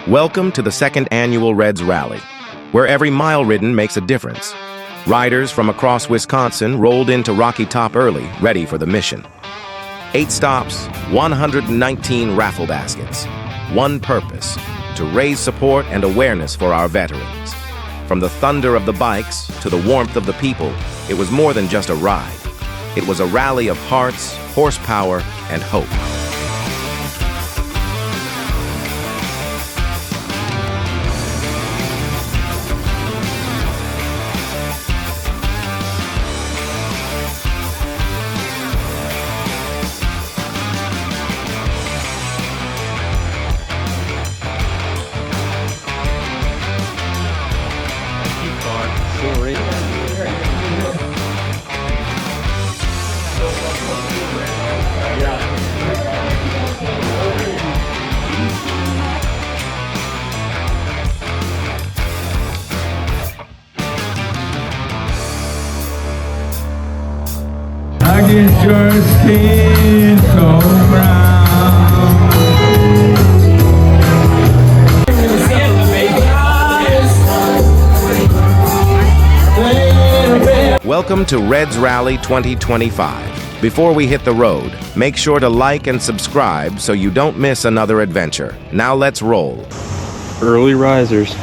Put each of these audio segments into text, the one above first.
Welcome to the second annual Reds Rally, where every mile ridden makes a difference. Riders from across Wisconsin rolled into Rocky Top early, ready for the mission. 8 stops, 119 raffle baskets. One purpose: to raise support and awareness for our veterans. From the thunder of the bikes to the warmth of the people, it was more than just a ride. It was a rally of hearts, horsepower, and hope. I get your skin so brown. Welcome to Reds Rally 2025. Before we hit the road, make sure to like and subscribe so you don't miss another adventure. Now let's roll. Early risers.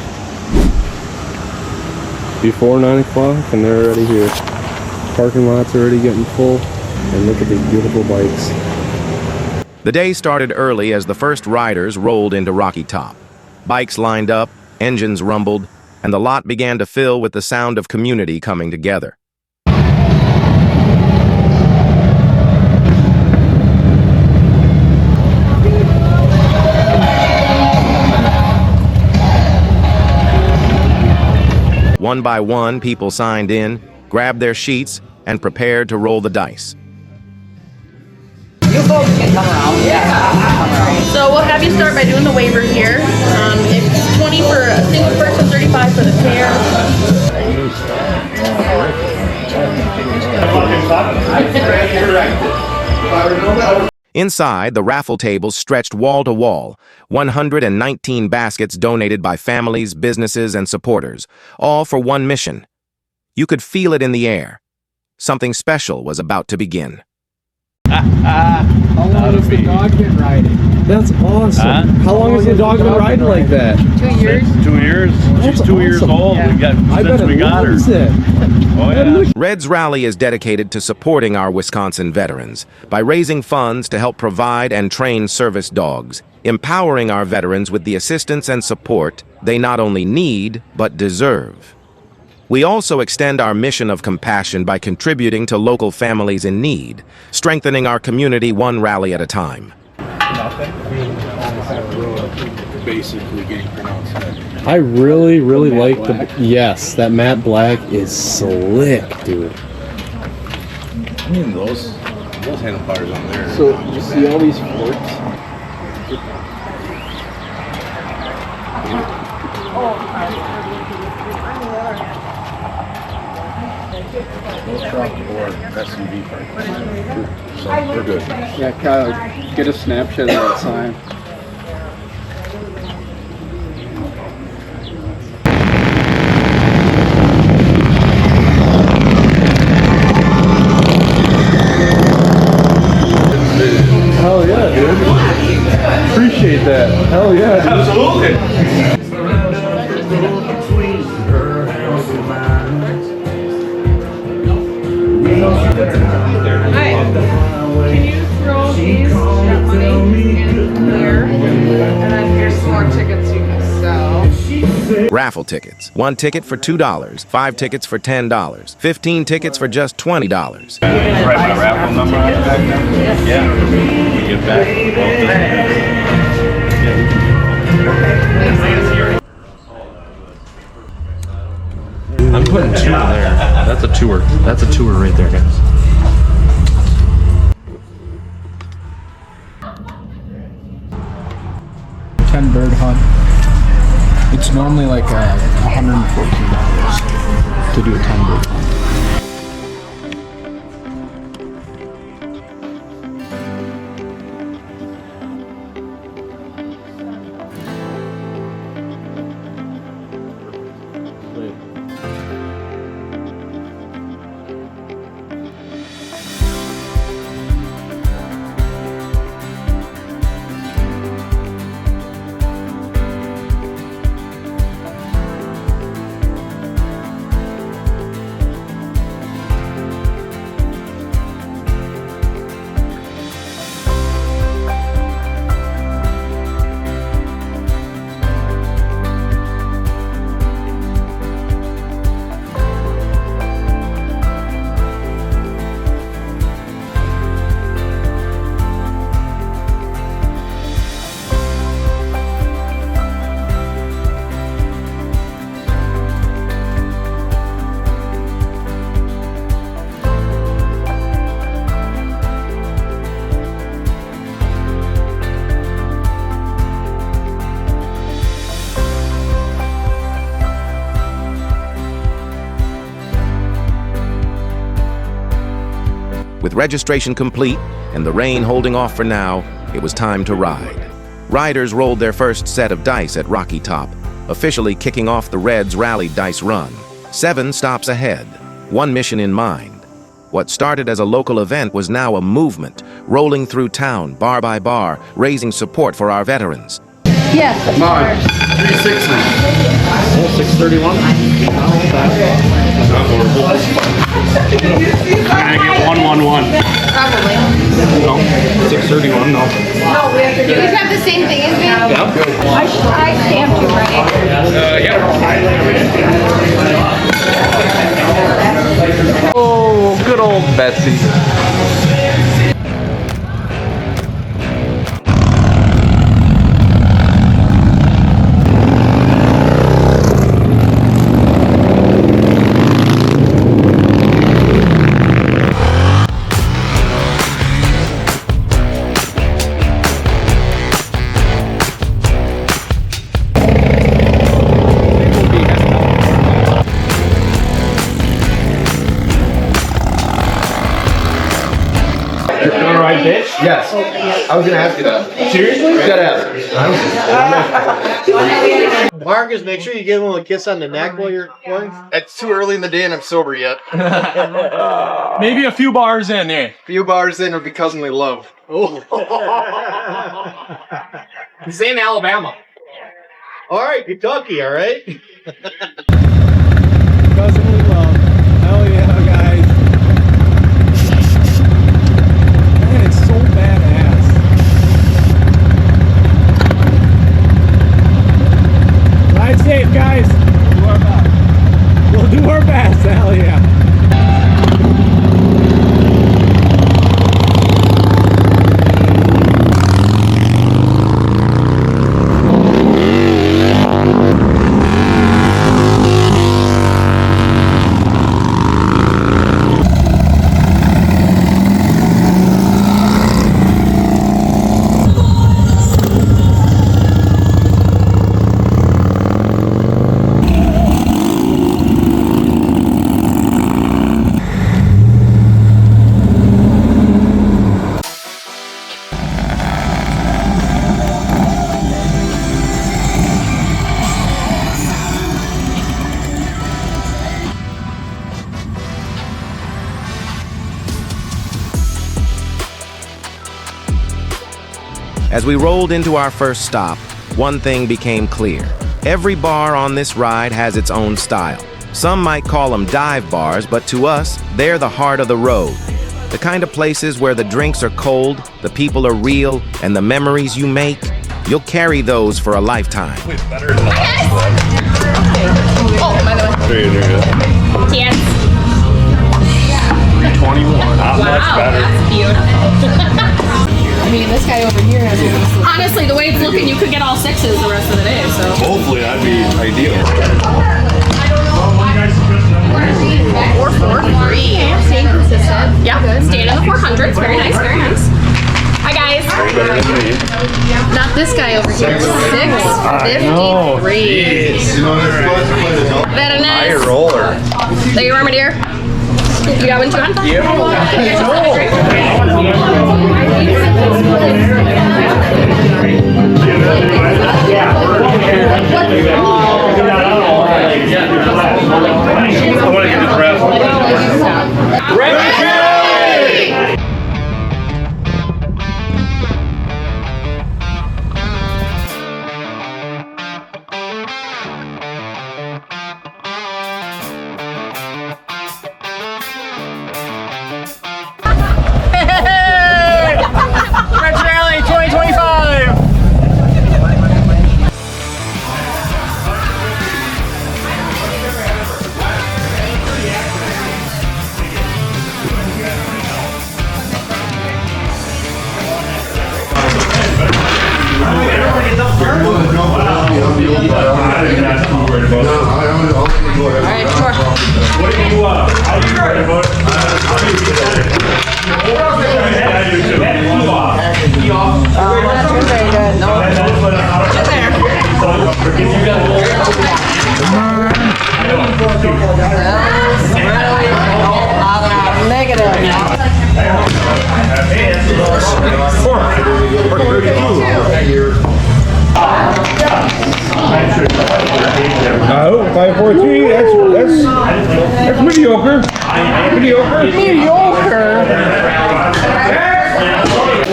Before 9 o'clock and they're already here. Parking lot's already getting full, and look at these beautiful bikes. The day started early as the first riders rolled into Rocky Top. Bikes lined up, engines rumbled, and the lot began to fill with the sound of community coming together. One by one, people signed in, grabbed their sheets, and prepared to roll the dice. You folks can come around. Yeah. So we'll have you start by doing the waiver here. It's 20 for a single person, 35 for the pair. Inside, the raffle tables stretched wall to wall, 119 baskets donated by families, businesses, and supporters, all for one mission. You could feel it in the air. Something special was about to begin. How long has the dog been riding? That's awesome. How long has the dog been riding like that? 2 years. 2 years. She's 2 years old. Yeah. We got since we got her. Oh yeah. Reds Rally is dedicated to supporting our Wisconsin veterans by raising funds to help provide and train service dogs, empowering our veterans with the assistance and support they not only need, but deserve. We also extend our mission of compassion by contributing to local families in need, strengthening our community one rally at a time. Basically getting pronounced. I really like the... Yes, that matte black is slick, dude. I mean those handlebars on there. So, you see all these forks? Truck or SUV part. So we're good. Yeah, Kyle, get a snapshot of that sign. Hell yeah, dude. Appreciate that. Hell yeah, dude. Absolutely. Hi. Can you throw these money in here? And then here's some more tickets you can sell. Raffle tickets. 1 ticket for $2, 5 tickets for $10, 15 tickets for just $20. Right, my raffle number on the back now? Yeah. We get back. I'm putting 2 in there. That's a tour. That's a tour right there, guys. Bird hunt. It's normally like $114 to do a 10 bird hunt. With registration complete and the rain holding off for now, it was time to ride. Riders rolled their first set of dice at Rocky Top, officially kicking off the Reds' rally dice run. 7 stops ahead, one mission in mind. What started as a local event was now a movement, rolling through town, bar by bar, raising support for our veterans. Yes. 360. Oh, 631. I'm gonna get 111. Probably. No, 631. No. Do you have the same thing as me? Yeah. I stamped you, right? Oh, good old Betsy. Yes. I was going to ask you that. Seriously? Dead ass. Marcus, make sure you give him a kiss on the neck while you're going. It's too early in the day and I'm sober yet. Maybe a few bars in, eh? A few bars in would be cousinly love. Oh. He's in Alabama. All right, Kentucky, all right? Cousinly love. Hell yeah, guys. Man, it's so badass. Ride safe, guys. We'll do our best. Hell yeah. As we rolled into our first stop, one thing became clear. Every bar on this ride has its own style. Some might call them dive bars, but to us, they're the heart of the road. The kind of places where the drinks are cold, the people are real, and the memories you make, you'll carry those for a lifetime. Better than the last one. Oh, by the way. There you go. Yes. 321. Not much better. That's beautiful. I mean, this guy over here has a Honestly, the way it's looking, you could get all 6s the rest of the day, so. Hopefully that'd be ideal. 4, 4, 3. staying consistent. Yeah, staying in the 400s. Very nice, very nice. Hi, guys. Better than me. Not this guy over here. 653. Very nice. High roller. There you are, my dear. You got one, John? Yeah. I want to get the press. Alright, sure. What do you want? How do you write about it? That's very good. No. Negative. 543. That's mediocre.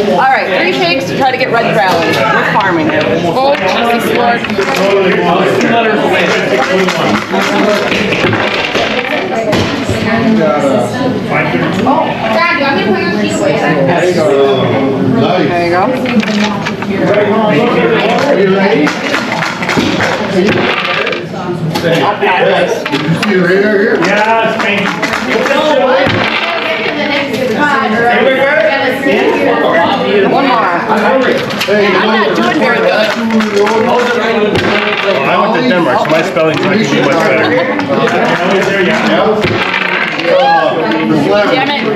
All right, 3 shakes to try to get Red's Rally. We're farming. Oh, Jesus Lord. Dad, I'm gonna put your keys away. There you go. Are you ready? See the radar here? Yeah, it's me. One more. Hey, I'm not doing very good. I went to Denmark, so my spelling's not going to be much better. Damn it. And we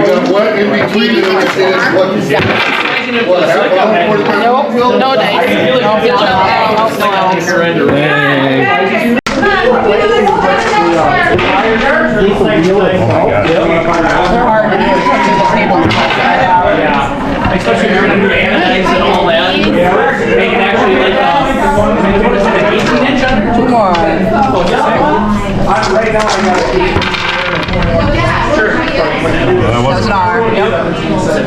got what in between and then we say that's what? Nope. No dice. Especially if you're going to do anodized and all that. They can actually like, what is it, an 18-inch under? 2 more. Right now I got That was an R. Yep. That was it.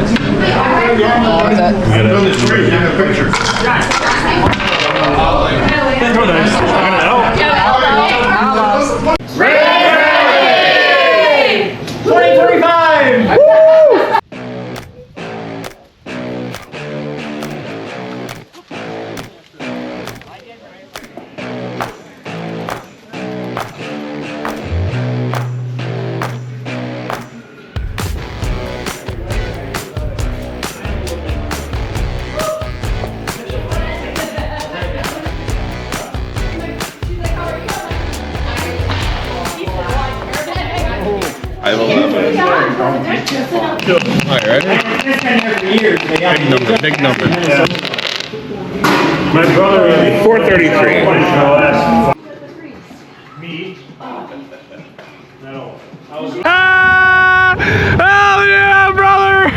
Picture. Almost. 2025! Big number. Yeah. My brother, 433. Me. Hell yeah, brother!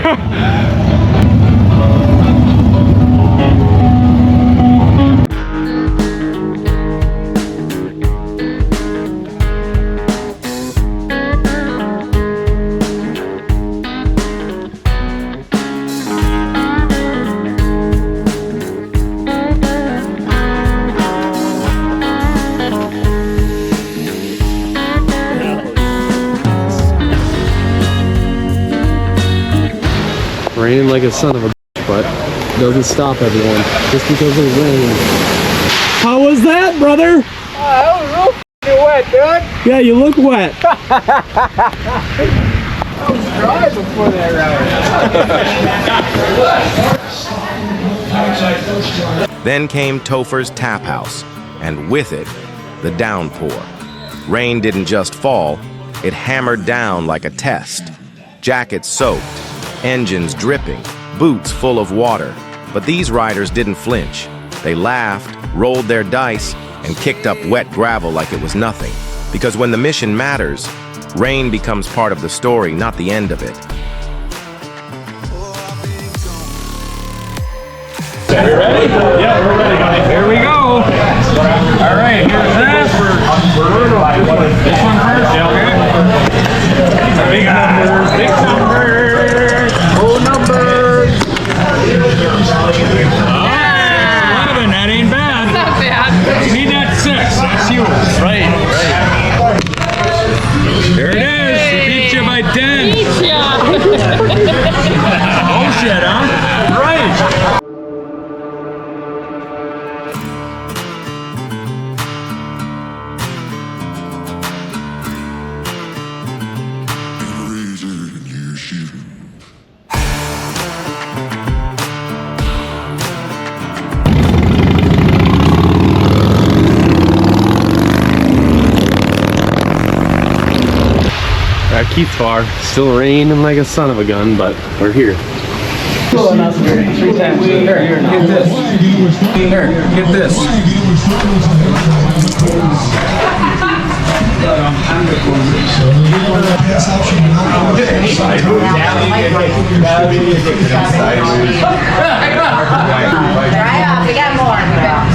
Raining like a son of a bitch, but doesn't stop everyone just because of the rain. How was that, brother? That was real wet, dude. Yeah, you look wet. I was dry before that round. Then came Topher's Taphouse, and with it, the downpour. Rain didn't just fall, it hammered down like a test. Jackets soaked, engines dripping, boots full of water. But these riders didn't flinch. They laughed, rolled their dice, and kicked up wet gravel like it was nothing. Because when the mission matters, rain becomes part of the story, not the end of it. Are we ready? Yeah, we're ready, guys. Here we go. All right, here's this. This one first, okay? Big numbers, big numbers. Full numbers. 11, that ain't bad. Not bad. You need that 6, that's you. Right. There it is, it beat you by 10. Beat ya. Oh shit, huh? Right. Keith far. Still raining like a son of a gun, but we're here. 3 times. Here, get this. Here, get this. Dry off, we got more.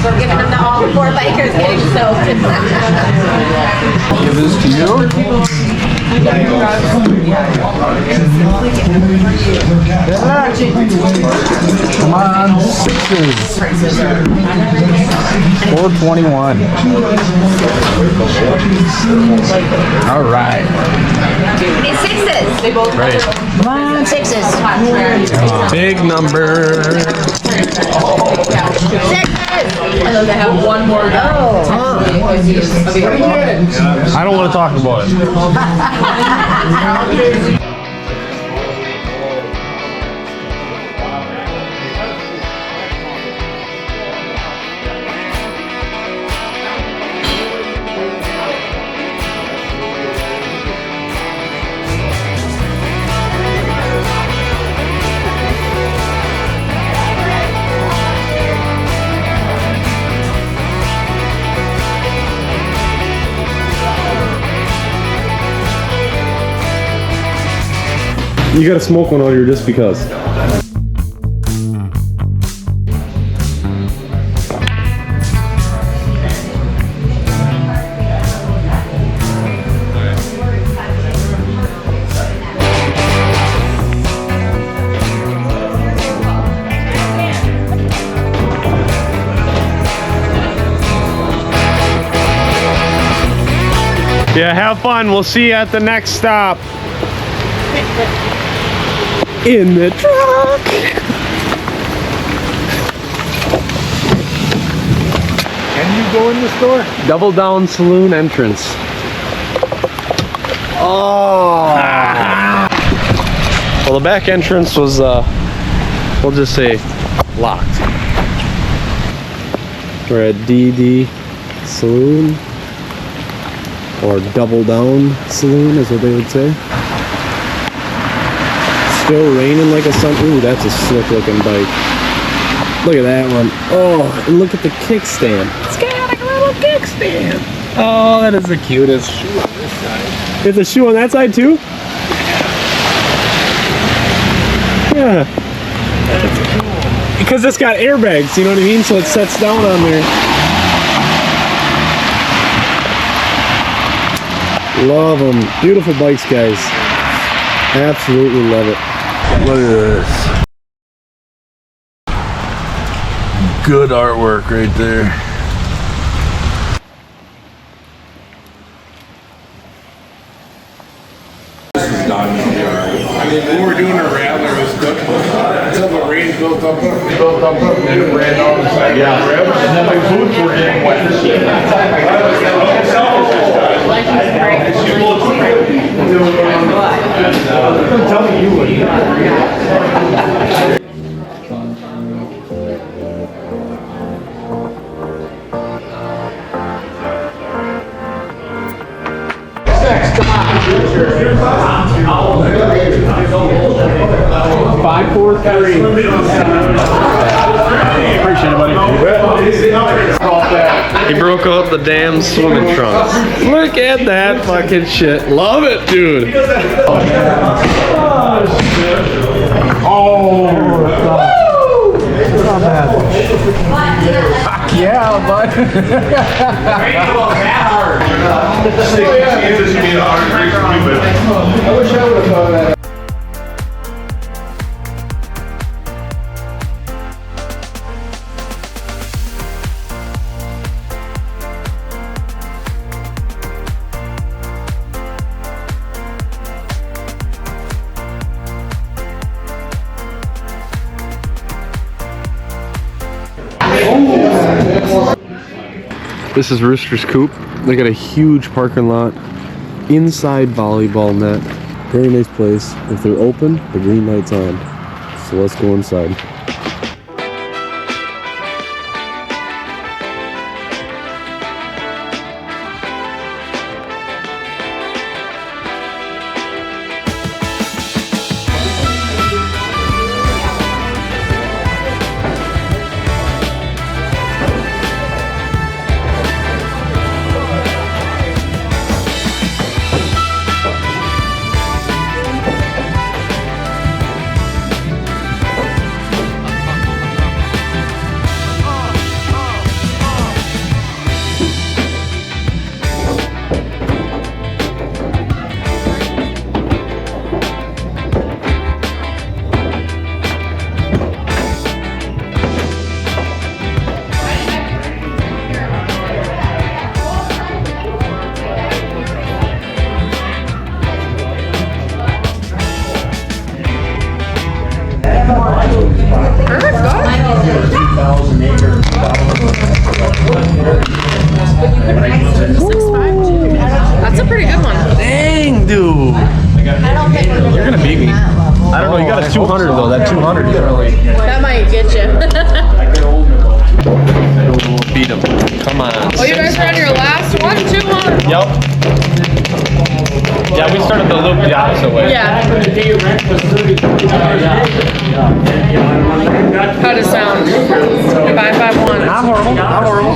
So we're giving them the all. Poor bikers getting soaked. Give this to you. Come on, sixes. 421. All right. Need sixes. Right. Come on, sixes. Big number. Sixes. And then they have one more guy. I don't want to talk about it. You gotta smoke one out here just because. Yeah, have fun. We'll see you at the next stop. In the truck. Can you go in the store? Double Down Saloon entrance. Oh. Well, the back entrance was, we'll just say, locked. We're at DD Saloon, or Double Down Saloon is what they would say. Still raining like a sun. Ooh, that's a slick looking bike. Look at that one. Oh, and look at the kickstand. It's got like a little kickstand. Oh, that is the cutest shoe on this side. It's a shoe on that side too? Yeah. That's cool. Because it's got airbags, you know what I mean? So it sets down on there. Love them. Beautiful bikes, guys. Absolutely love it. Look at this. Good artwork right there. This is done. I mean, when we were doing a round, there was good until the rain built up, and it ran all the side. Yeah. And then my boots were getting wet. I'm telling you what. Appreciate it, buddy. He broke out the damn swimming trunks. Look at that fucking shit. Love it, dude. Oh, not bad. Fuck yeah, bud. I wish I would have thought of that. This is Rooster's Coop. They got a huge parking lot, inside volleyball net. Very nice place. If they're open, the green light's on. So let's go inside. That's a pretty good one. Dang, dude. You're gonna beat me. I don't know. You got a 200 though. That 200 is really. That might get you. Beat him. Come on. Oh, you guys are on your last one? 200. Yep. Yeah, we started the loop the opposite way. Yeah. How'd it sound? 551. Not horrible. Not horrible.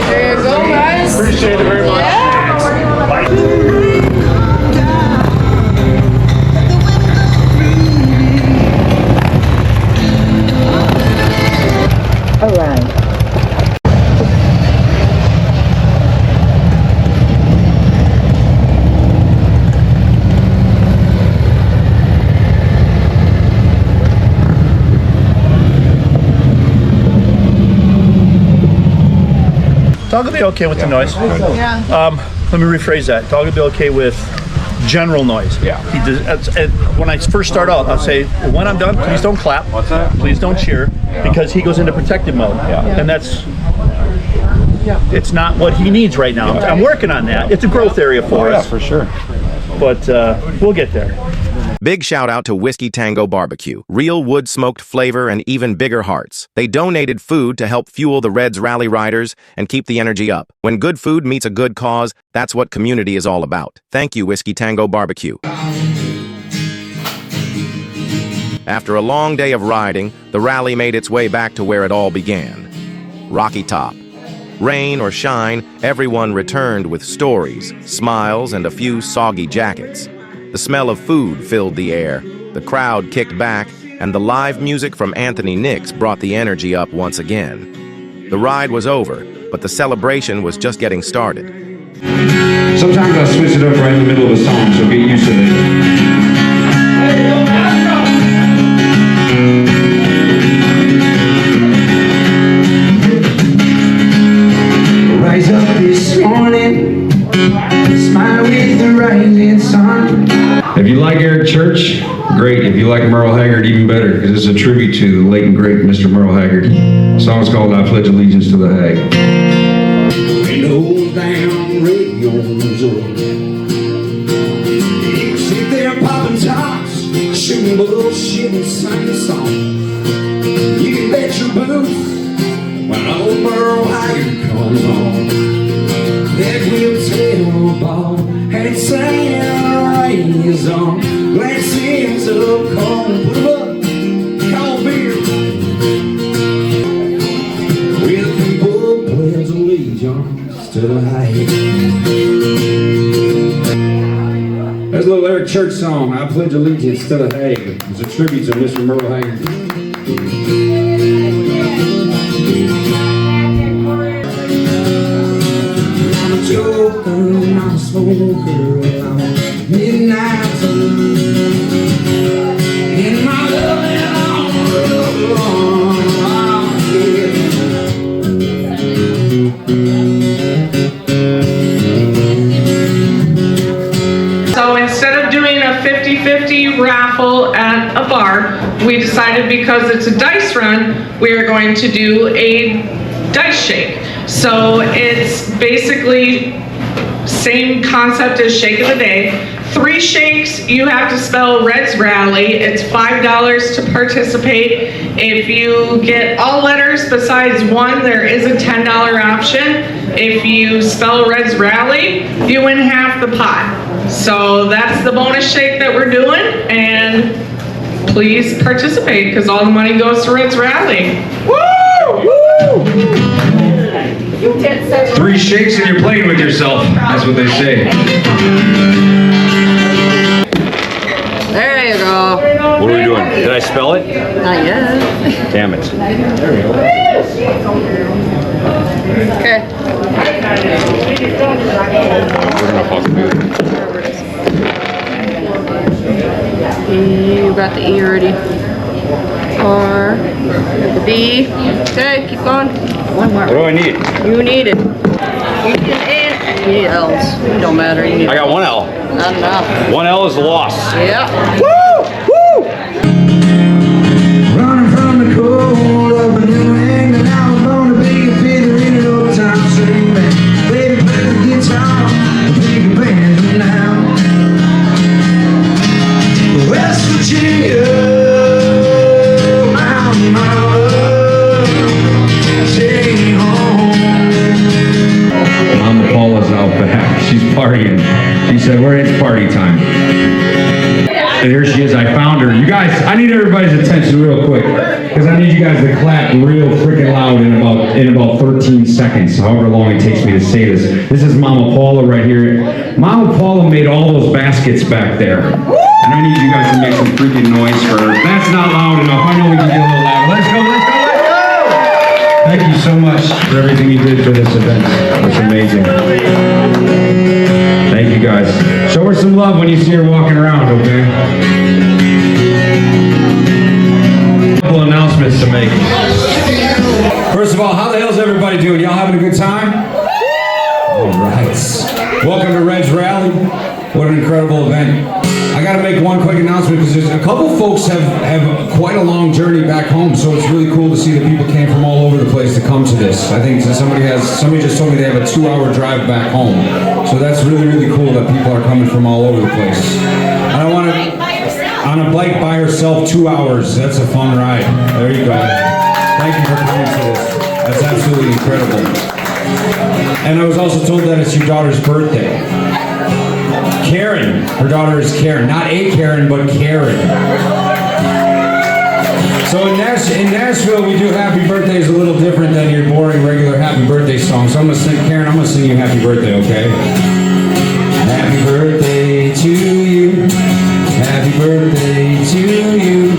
There you go, guys. Appreciate it very much. Yeah. All right. Dog will be okay with the noise. Yeah. Let me rephrase that. Dog will be okay with general noise. Yeah. He does, when I first start out, I'll say, when I'm done, please don't clap. What's that? Please don't cheer, because he goes into protective mode. Yeah. And that's, it's not what he needs right now. I'm working on that. It's a growth area for Yeah, us. for sure. But we'll get there. Big shout out to Whiskey Tango Barbecue. Real wood smoked flavor and even bigger hearts. They donated food to help fuel the Reds rally riders and keep the energy up. When good food meets a good cause, that's what community is all about. Thank you, Whiskey Tango Barbecue. After a long day of riding, the rally made its way back to where it all began. Rocky Top. Rain or shine, everyone returned with stories, smiles, and a few soggy jackets. The smell of food filled the air, the crowd kicked back, and the live music from Anthony Nix brought the energy up once again. The ride was over, but the celebration was just getting started. Sometimes I switch it up right in the middle of a song, so get used to it. Rise up this morning, smile with the rising sun. If you like Eric Church, great. If you like Merle Haggard, even better, because it's a tribute to the late and great Mr. Merle Haggard. The song's called I Pledge Allegiance to the Hag. Ain't no damn radio's on. Sit there popping tops, shooting bullshit and singing a song. You can bet your boots when old Merle Haggard comes on. That will tell ball and it's saying raise on. Glasses of cold, put 'em up, cold beer. With people pledge allegiance to the hag. That's a little Eric Church song, I Pledge Allegiance to the Hag. It's a tribute to Mr. Merle Haggard. I'm a joker, I'm a smoker, I'm a midnight sun. In my love and So instead of doing a 50-50 raffle at a bar, we decided because it's a dice run, we are going to do a dice shake. So it's basically same concept as Shake of the Day. 3 shakes, you have to spell Reds Rally. It's $5 to participate. If you get all letters besides one, there is a $10 option. If you spell Reds Rally, you win half the pot. So that's the bonus shake that we're doing, and please participate because all the money goes to Reds Rally. Woo! Woo! 3 shakes and you're playing with yourself. That's what they say. There you go. What are we doing? Did I spell it? Not yet. Damn it. Okay. We're gonna fucking do it. You got the E already. R. Got the B. Okay, keep going. One more. What do I need? You need it. You need an A. You need L's. It don't matter. You need I got 1 L. Not enough. 1 L is a loss. Yeah. Woo! Woo! Running from the cold of a New England, I was born to be a fiddler in an old time string band. Baby play the guitar, the big band now. West Virginia, mountain mama, stay home. Mama Paula's out back. She's partying. She said, it's party time. And here she is. I found her. You guys, I need everybody's attention real quick because I need you guys to clap real freaking loud in about 13 seconds, however long it takes me to say this. This is Mama Paula right here. Mama Paula made all those baskets back there. And I need you guys to make some freaking noise for her. That's not loud enough. I know we can get a little louder. Let's go, let's go, let's go! Thank you so much for everything you did for this event. It's amazing. Thank you guys. Show her some love when you see her walking around, okay? A couple announcements to make. First of all, how the hell's everybody doing? Y'all having a good time? All right. Welcome to Red's Rally. What an incredible event. I gotta make one quick announcement because a couple folks have quite a long journey back home, so it's really cool to see that people came from all over the place to come to this. I think somebody just told me they have a 2-hour drive back home. So that's really, really cool that people are coming from all over the place. And I want to, on a bike by herself, 2 hours, that's a fun ride. There you go. Thank you for coming to this. That's absolutely incredible. And I was also told that it's your daughter's birthday. Karen, her daughter is Karen, not a Karen, but Karen. So in Nashville, we do happy birthdays a little different than your boring regular happy birthday song. So I'm gonna sing, Karen, I'm gonna sing you happy birthday, okay? Happy birthday to you. Happy birthday to you.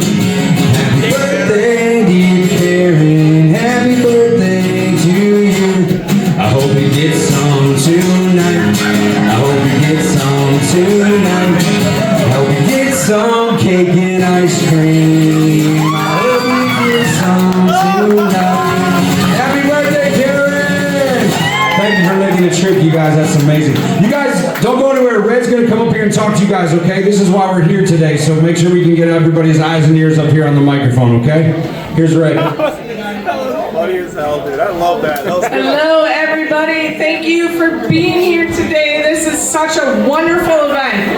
Happy birthday, dear Karen. Happy birthday to you. I hope you get some tonight. I hope you get some tonight. I hope you get some cake and ice cream. I hope you get some tonight. Happy birthday, Karen! Thank you for making the trip, you guys. That's amazing. You guys, don't go anywhere. Red's going to come up here and talk to you guys, okay? This is why we're here today, so make sure we can get everybody's eyes and ears up here on the microphone, okay? Here's Red. Funny as hell, dude. I love that. Hello, everybody. Thank you for being here today. This is such a wonderful event.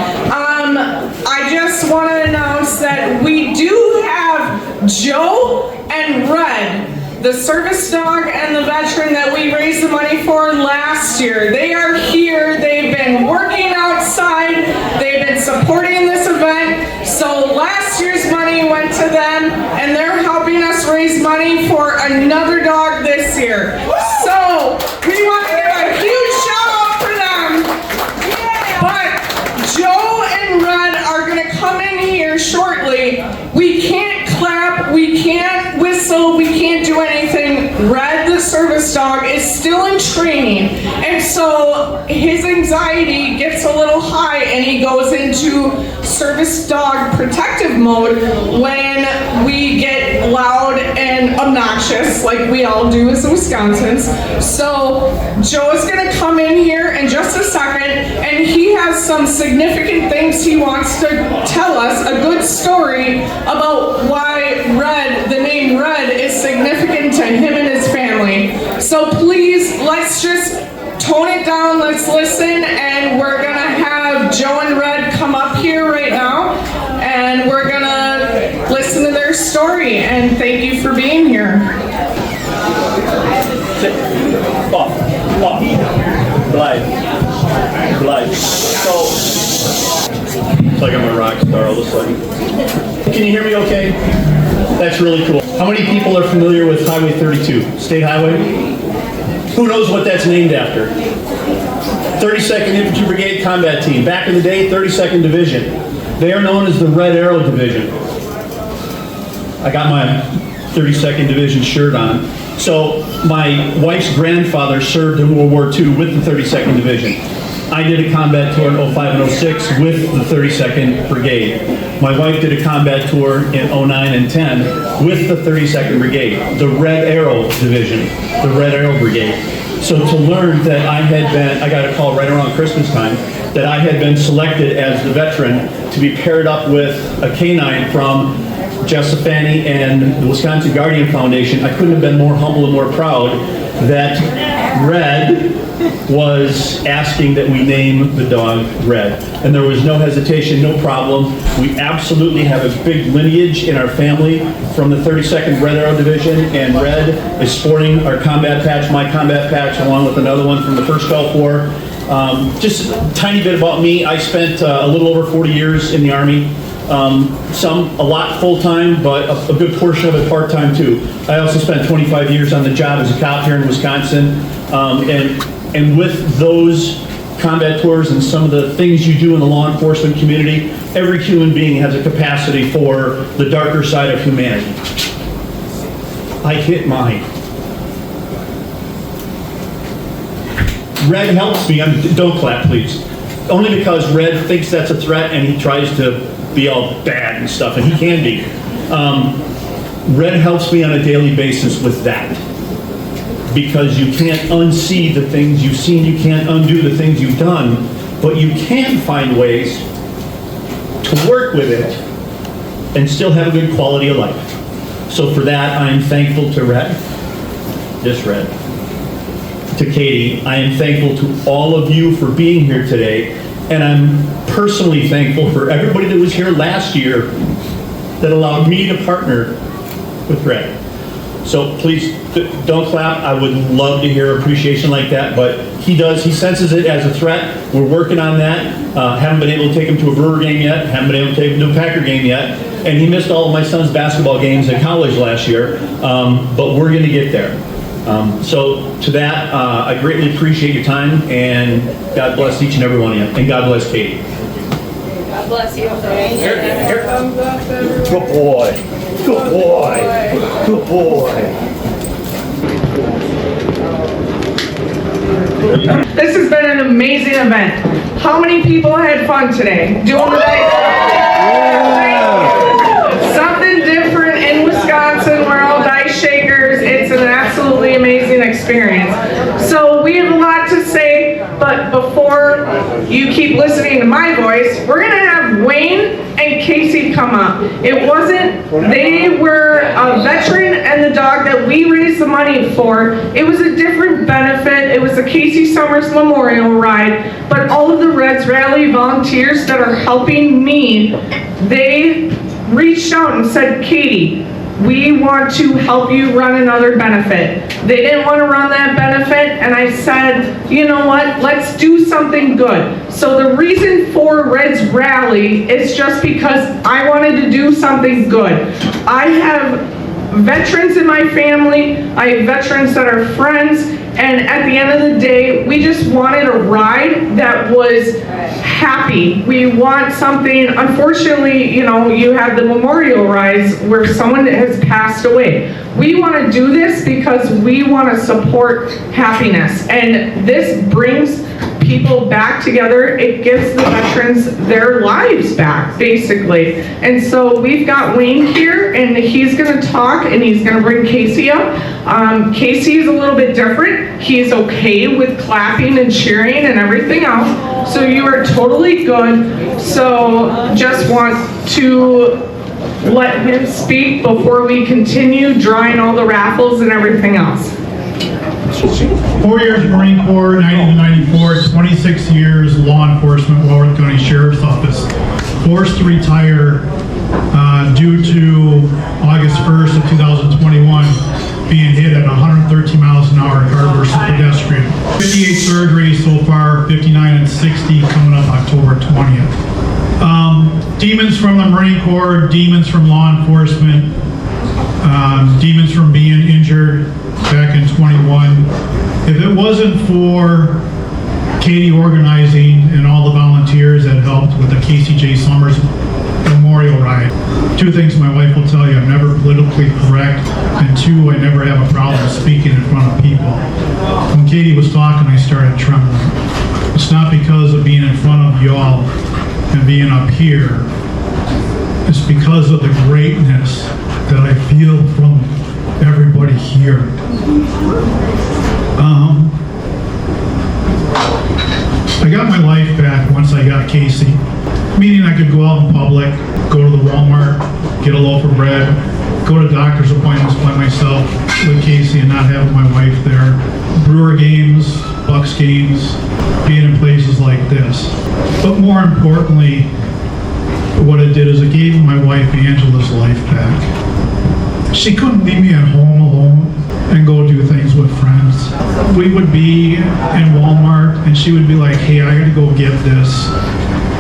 I just want to announce that we do have Joe and Red, the service dog and the veteran that we raised the money for last year. They are here. They've been working outside. They've been supporting this event. So last year's money went to them, and they're helping us raise money for another dog this year. So we want to give a huge shout out for them. But Joe and Red are going to come in here shortly. We can't clap, we can't whistle, we can't do anything. Red, the service dog, is still in training, and so his anxiety gets a little high and he goes into service dog protective mode when we get loud and obnoxious like we all do as Wisconsins. So Joe is going to come in here in just a second, and he has some significant things he wants to tell us, a good story about why Red, the name Red, is significant to him and his family. So please, let's just tone it down, let's listen, and we're gonna have Joe and Red come up here right now, and we're gonna listen to their story, and thank you for being here. Sit. Off. Glide. So, it's like I'm a rock star all of a sudden. Can you hear me okay? That's really cool. How many people are familiar with Highway 32, State Highway? Who knows what that's named after? 32nd Infantry Brigade Combat Team. Back in the day, 32nd Division. They are known as the Red Arrow Division. I got my 32nd Division shirt on. So my wife's grandfather served in World War II with the 32nd Division. I did a combat tour in 05 and 06 with the 32nd Brigade. My wife did a combat tour in 09 and 10 with the 32nd Brigade, the Red Arrow Division, the Red Arrow Brigade. So to learn that I got a call right around Christmas time, that I had been selected as the veteran to be paired up with a canine from Jessifany and the Wisconsin Guardian Foundation, I couldn't have been more humble and more proud that Red was asking that we name the dog Red. And there was no hesitation, no problem. We absolutely have a big lineage in our family from the 32nd Red Arrow Division, and Red is sporting our combat patch, my combat patch, along with another one from the First Gulf War. Just a tiny bit about me. I spent a little over 40 years in the Army. A lot full-time, but a good portion of it part-time too. I also spent 25 years on the job as a cop here in Wisconsin. And with those combat tours and some of the things you do in the law enforcement community, every human being has a capacity for the darker side of humanity. I hit mine. Red helps me. Don't clap, please. Only because Red thinks that's a threat and he tries to be all bad and stuff, and he can be. Red helps me on a daily basis with that. Because you can't unsee the things you've seen, you can't undo the things you've done, but you can find ways to work with it and still have a good quality of life. So for that, I'm thankful to Red, this Red, to Katie. I am thankful to all of you for being here today, and I'm personally thankful for everybody that was here last year that allowed me to partner with Red. So please don't clap. I would love to hear appreciation like that, but he senses it as a threat. We're working on that. Haven't been able to take him to a Brewer game yet. Haven't been able to take him to a Packer game yet. And he missed all of my son's basketball games at college last year, but we're going to get there. So to that, I greatly appreciate your time, and God bless each and every one of you, and God bless Katie. God bless you. Here comes up, everyone. Good boy. Good boy. Good boy. This has been an amazing event. How many people had fun today doing the dice? Something different in Wisconsin. We're all dice shakers. It's an absolutely amazing experience. So we have a lot to say, but before you keep listening to my voice, we're going to have Wayne and Casey come up. They were a veteran and the dog that we raised the money for. It was a different benefit. It was the Casey Summers Memorial Ride, but all of the Reds Rally volunteers that are helping me, they reached out and said, Katie, we want to help you run another benefit. They didn't want to run that benefit, and I said, you know what, let's do something good. So the reason for Reds Rally is just because I wanted to do something good. I have veterans in my family, I have veterans that are friends, and at the end of the day, we just wanted a ride that was happy. We want something, unfortunately, you know, you have the memorial rides where someone has passed away. We want to do this because we want to support happiness, and this brings people back together. It gives the veterans their lives back, basically. And so we've got Wayne here, and he's going to talk, and he's going to bring Casey up. Casey is a little bit different. He's okay with clapping and cheering and everything else. So you are totally good. So just want to let him speak before we continue drawing all the raffles and everything else. 4 years Marine Corps, 90 to 94, 26 years law enforcement, Walworth County Sheriff's Office. Forced to retire due to August 1st of 2021 being hit at 113 miles an hour car versus pedestrian. 58 surgeries so far, 59 and 60 coming up October 20th. Demons from the Marine Corps, demons from law enforcement, demons from being injured back in 21. If it wasn't for Katie organizing and all the volunteers that helped with the KCJ Summers Memorial Ride, two things my wife will tell you: I'm never politically correct, and two, I never have a problem speaking in front of people. When Katie was talking, I started trembling. It's not because of being in front of y'all and being up here. It's because of the greatness that I feel from everybody here. I got my life back once I got Casey. meaning I could go out in public, go to the Walmart, get a loaf of bread, go to doctor's appointments by myself with Casey and not having my wife there, Brewer games, Bucks games, being in places like this. But more importantly, what it did is it gave my wife Angela's life back. She couldn't leave me at home alone and go do things with friends. We would be in Walmart and she would be like, hey, I gotta go get this.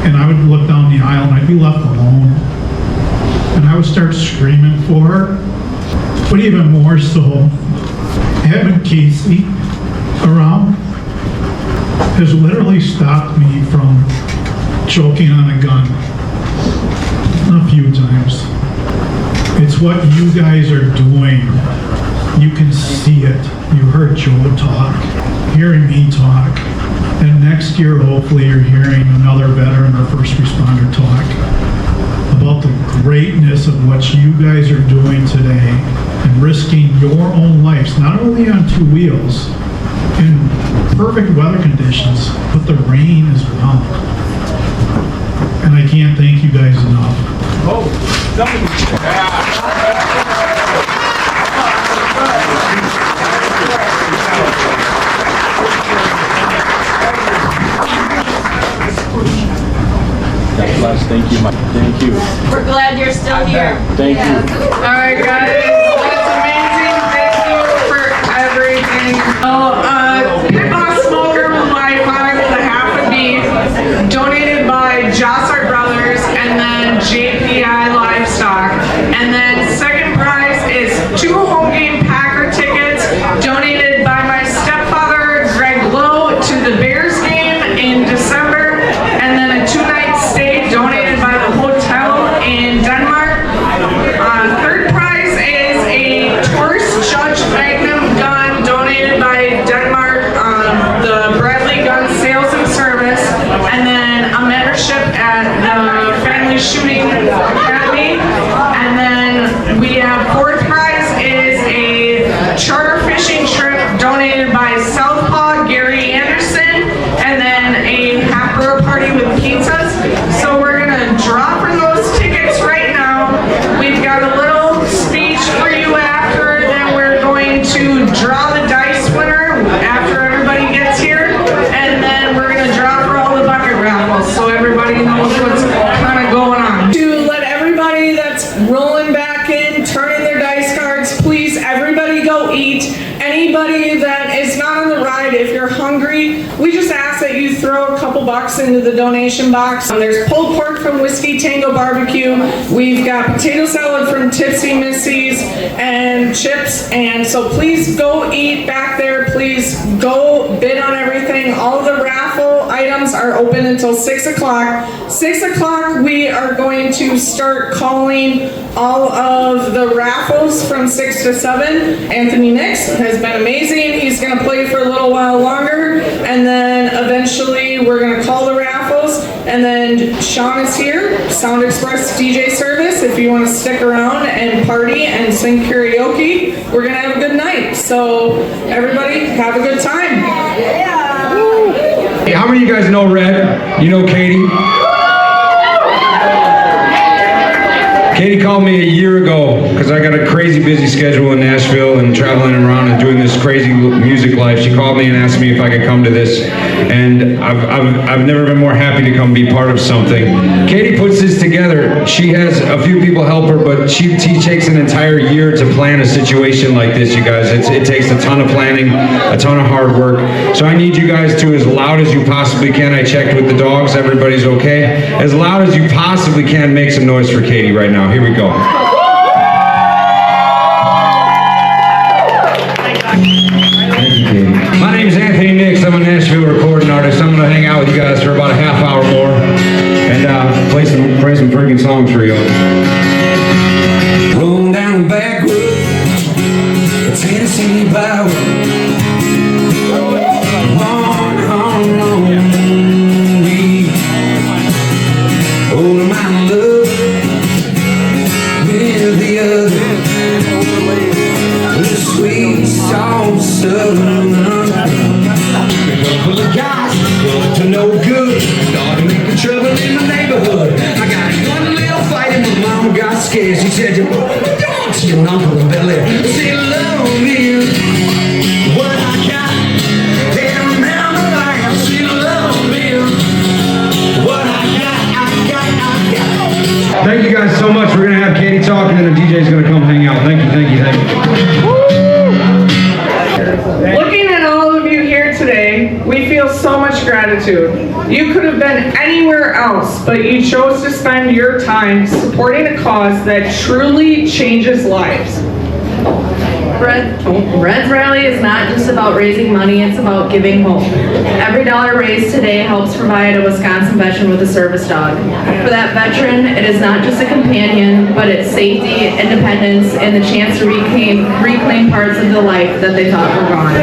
And I would look down the aisle and I'd be left alone. And I would start screaming for her. But even more so, having Casey around has literally stopped me from choking on a gun a few times. It's what you guys are doing. You can see it. You heard Joe talk, hearing me talk, and next year hopefully you're hearing another veteran or first responder talk about the greatness of what you guys are doing today and risking your own lives, not only on two wheels, in perfect weather conditions, but the rain as well. And I can't thank you guys enough. Thank you, Mike. Thank you. We're glad you're still here. Thank you. All right, guys, that's amazing. Thank you for everything. Pit Boss Smoker with Wi-Fi with a half a beef, donated by Jossart Brothers, and then JPI Livestock. And then second prize is 2 home game Packer tickets, donated by my stepfather, Greg Lowe, to the Bears game in December, and then a 2-night stay donated by the hotel in Denmark. Third prize is a Taurus Judge Magnum gun donated by Denmark, the Bradley Gun Sales and Service, and then a membership at the Family Shooting Academy. And then we have fourth prize is a charter fishing trip donated by Southpaw Gary Anderson, and then a half-hour party with pizzas. So we're gonna draw for those tickets right now. We've got a little speech for you after, then we're going to draw the dice winner after everybody gets here, and then we're gonna draw for all the bucket raffles so everybody knows what's kind of going on. To let everybody that's rolling back in, turn in their dice cards, please, everybody go eat. Anybody that is not on the ride, if you're hungry, we just ask that you throw a couple bucks into the donation box. There's pulled pork from Whiskey Tango Barbecue. We've got potato salad from Tipsy Missy's and chips. And so please go eat back there. Please go bid on everything. All the raffle items are open until 6 o'clock. 6 o'clock, we are going to start calling all of the raffles from 6 to 7. Anthony Nix has been amazing. He's going to play for a little while longer, and then eventually we're going to call the raffles, and then Sean is here, Sound Express DJ service. If you want to stick around and party and sing karaoke, we're going to have a good night. So everybody have a good time. Hey, how many of you guys know Red? You know Katie? Katie called me a year ago because I got a crazy busy schedule in Nashville and traveling around and doing this crazy music life. She called me and asked me if I could come to this, and I've never been more happy to come be part of something. Katie puts this together. She has a few people help her, but she takes an entire year to plan a situation like this, you guys. It takes a ton of planning, a ton of hard work. So I need you guys to, as loud as you possibly can, I checked with the dogs, everybody's okay, as loud as you possibly can, make some noise for Katie right now. Here we go. Thank you, Katie. My name's Anthony Nix. I'm a Nashville recording artist. I'm going to hang out with you guys for about a half hour more and play some freaking songs for you. Rolling down the back road, the Tennessee byway. Holding my love with the other, with the sweet, soft southern a couple of guys up to no good, started making trouble in the neighborhood. sitting on the belly. See, love is what I got. And remember that. See, love is what I got. Thank you guys so much. We're going to have Katie talk, and then the DJ's going to come hang out. Thank you, thank you, thank you. Looking at all of you here today, we feel so much gratitude. You could have been anywhere else, but you chose to spend your time supporting a cause that truly changes lives. Red's Rally is not just about raising money, it's about giving hope. Every dollar raised today helps provide a Wisconsin veteran with a service dog. For that veteran, it is not just a companion, but it's safety, independence, and the chance to reclaim parts of the life that they thought were gone.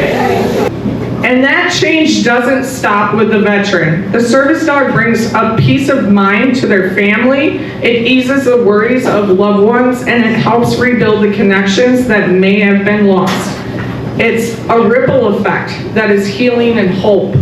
And that change doesn't stop with the veteran. The service dog brings a peace of mind to their family, it eases the worries of loved ones, and it helps rebuild the connections that may have been lost. It's a ripple effect that is healing and hope.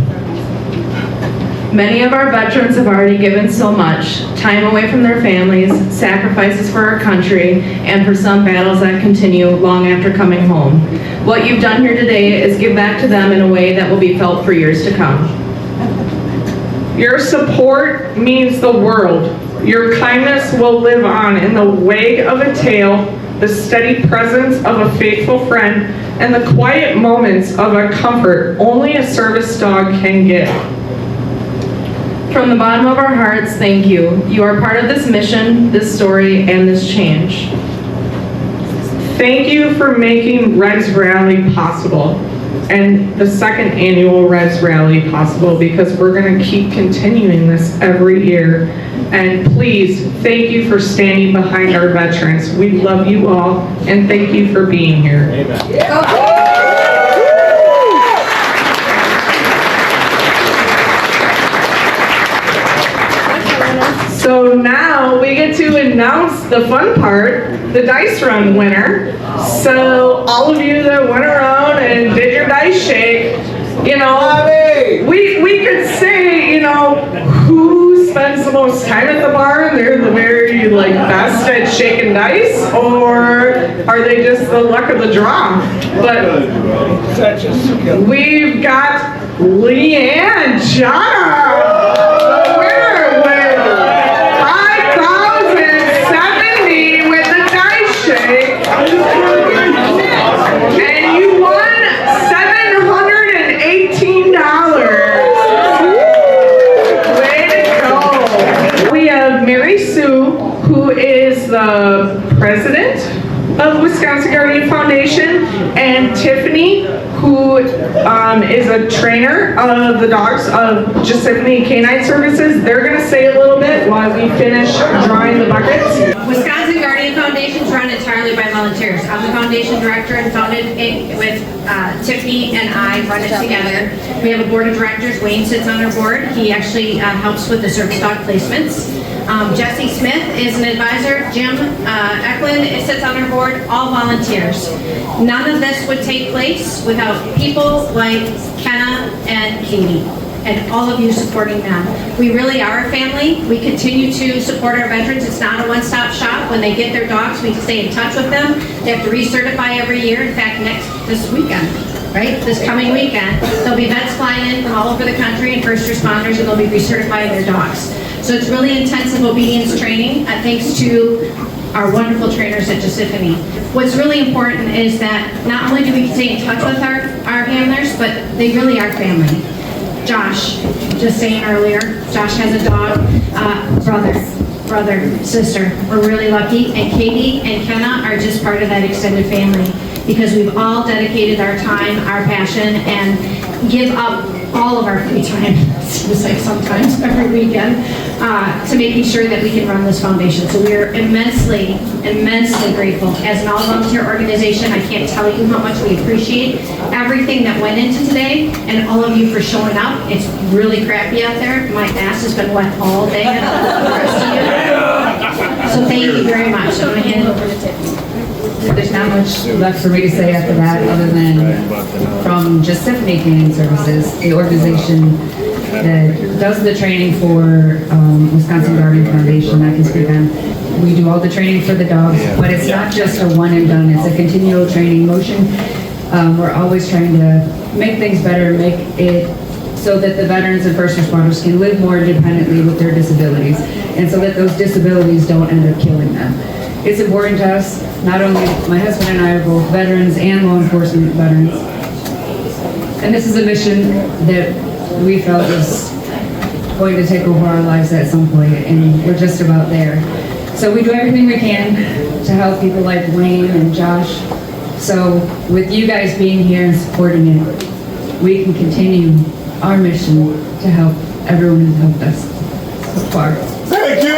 Many of our veterans have already given so much, time away from their families, sacrifices for our country, and for some battles that continue long after coming home. What you've done here today is give back to them in a way that will be felt for years to come. Your support means the world. Your kindness will live on in the wag of a tail, the steady presence of a faithful friend, and the quiet moments of a comfort only a service dog can give. From the bottom of our hearts, thank you. You are part of this mission, this story, and this change. Thank you for making Red's Rally possible, and the second annual Red's Rally possible, because we're going to keep continuing this every year. And please, thank you for standing behind our veterans. We love you all, and thank you for being here. Amen. So now we get to announce the fun part, the dice run winner. So all of you that went around and did your dice shake, you know, we could say, you know, who spends the most time at the bar and they're the very like best at shaking dice, or are they just the luck of the draw? But we've got Leanne Jara, the winner with 5,070 with the dice shake, and you won $718. Way to go. We have Mary Sue, who is the president of Wisconsin Guardian Foundation, and Tiffany, who is a trainer of the dogs of Jessifany Canine Services. They're going to say a little bit while we finish drawing the buckets. Wisconsin Guardian Foundation is run entirely by volunteers. I'm the foundation director and founded it with Tiffany and I run it together. We have a board of directors. Wayne sits on our board. He actually helps with the service dog placements. Jesse Smith is an advisor. Jim Eklund sits on our board, all volunteers. None of this would take place without people like Kenna and Katie and all of you supporting them. We really are a family. We continue to support our veterans. It's not a one-stop shop. When they get their dogs, we stay in touch with them. They have to recertify every year. In fact, this weekend, right? This coming weekend, there'll be vets flying in from all over the country and first responders, and they'll be recertifying their dogs. So it's really intensive obedience training, thanks to our wonderful trainers at Jessifany. What's really important is that not only do we stay in touch with our handlers, but they really are family. Josh, just saying earlier, Josh has a dog, brother, sister. We're really lucky, and Katie and Kenna are just part of that extended family because we've all dedicated our time, our passion, and give up all of our free time, it seems like sometimes every weekend, to making sure that we can run this foundation. So we are immensely, immensely grateful. As an all-volunteer organization, I can't tell you how much we appreciate everything that went into today and all of you for showing up. It's really crappy out there. My ass has been wet all day. So thank you very much. I'm going to hand it over to Tiffany. There's not much left for me to say after that, other than from Jessifany Canine Services, the organization that does the training for Wisconsin Guardian Foundation. I can speak on We do all the training for the dogs, but it's not just a one and done. It's a continual training motion. We're always trying to make things better, make it so that the veterans and first responders can live more independently with their disabilities, and so that those disabilities don't end up killing them. It's important to us, not only my husband and I are both veterans and law enforcement veterans, and this is a mission that we felt was going to take over our lives at some point, and we're just about there. So we do everything we can to help people like Wayne and Josh. So with you guys being here and supporting it, we can continue our mission to help everyone who's helped us so far. Thank you!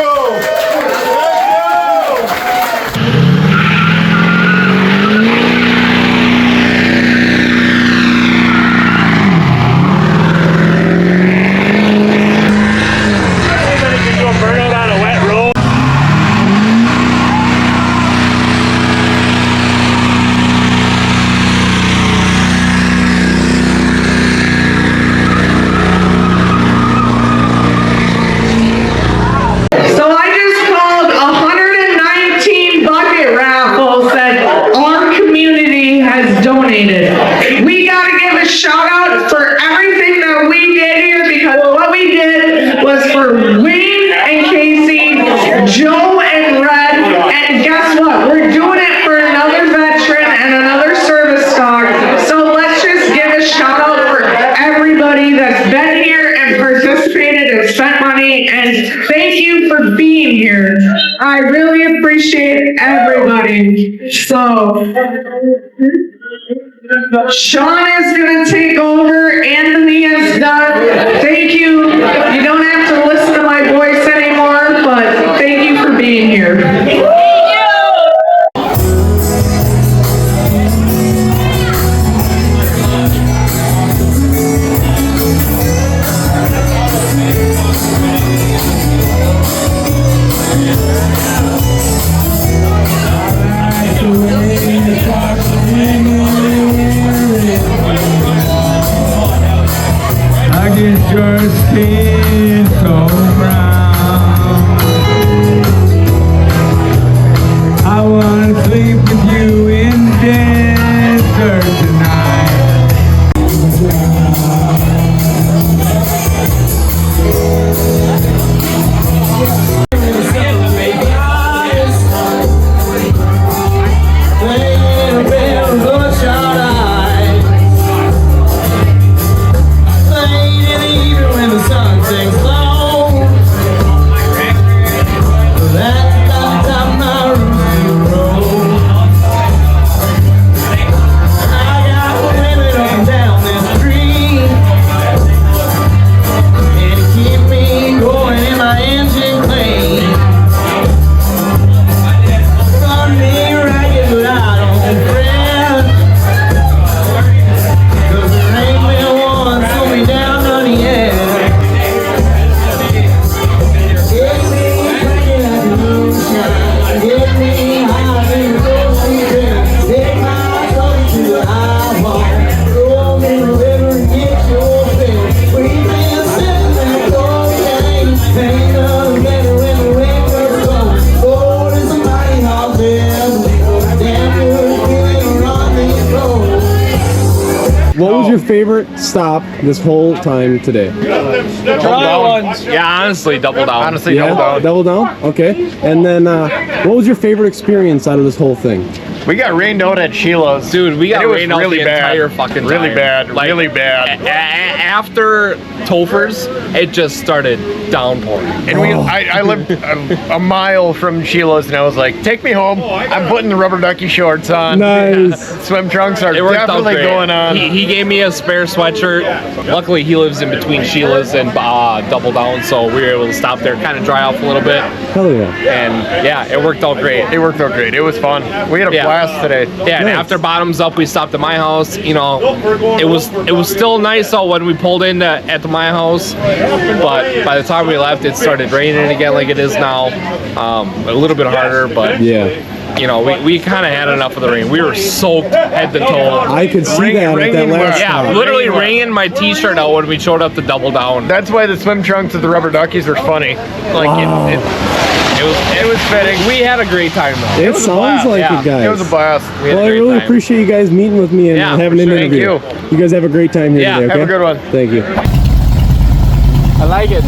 I really appreciate everybody. So, Sean is going to take over. Anthony is done. Thank you. You don't have to listen to my voice anymore, but thank you for being here. Your skin so brown. I wanna sleep with you in the desert tonight. What was your favorite stop this whole time today? Dry ones. Yeah, honestly, double down. Honestly, Yeah, double down? Okay. And then, what was your favorite experience out of this whole thing? We got rained out at Sheila's. Dude, we got rained out really the bad. entire fucking time. Really bad. Like, really bad. After Topher's, it just started downpouring. And I lived a mile from Sheila's, and I was like, "Take me home. I'm putting the rubber ducky shorts on. Nice. Swim trunks are It worked out definitely great. going on." He gave me a spare sweatshirt. Luckily, he lives in between Sheila's and Double Down, so we were able to stop there, kind of dry off a little bit. Hell yeah. And yeah, it worked out great. It worked out great. It was fun. We had a blast today. Yeah, and after bottoms up, we stopped at my house. You know, it was still nice though when we pulled in at my house, but by the time we left, it started raining again like it is now. A little bit harder, but yeah. you know, we kind of had enough of the rain. We were soaked head to toe. I could see that at that last Yeah, time. literally wringing my t-shirt out when we showed up to Double Down. That's why the swim trunks of the rubber duckies were funny. Like Wow. It was fitting. We had a great time though. It sounds like it, guys. It was a blast. We had Well, a I great really time. appreciate you guys meeting with me and Yeah, having an for sure. interview. Thank You guys have a great time here Yeah, today, okay? have a good one. Thank you. I like it.